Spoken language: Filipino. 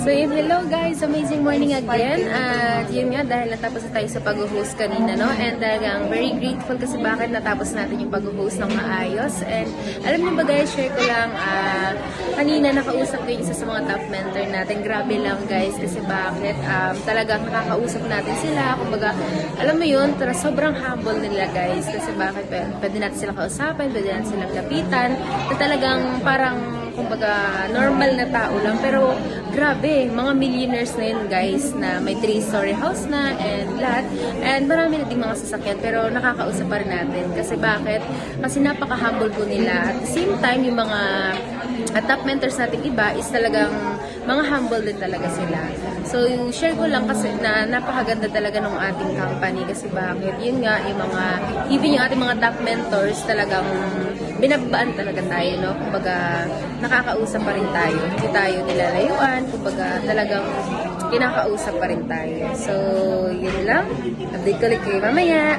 So yun, hello guys, amazing morning again. At yun nga, dahil natapos na tayo sa pag-host kanina, no? And talagang very grateful kasi bakit natapos natin yung pag-host ng maayos. And alam niyo ba guys, share ko lang, kanina nakausap ko yung isa sa mga top mentor natin. Grabe lang guys, kasi bakit talagang nakakausap natin sila. Kumbaga, alam mo yun, sobrang humble nila guys. Kasi bakit, pwede natin sila kausapin, pwede natin silang lapitan. Na talagang parang kumbaga normal na tao lang, pero grabe, mga millionaires na yun guys, na may 3-story house na and lahat, and marami na ding mga sasakyan, pero nakakausap pa rin natin kasi bakit? Kasi napaka-humble po nila. At the same time, yung mga top mentors natin iba is talagang mga humble din talaga sila. So, yung share ko lang kasi na napakaganda talaga ng ating company kasi bakit? Yun nga, yung mga, even yung ating mga top mentors talagang binabaan talaga tayo, no? Kumbaga, nakakausap pa rin tayo. Hindi tayo nilalayuan. Kumbaga, talagang kinakausap pa rin tayo. So, yun lang. Update ko ulit kayo mamaya.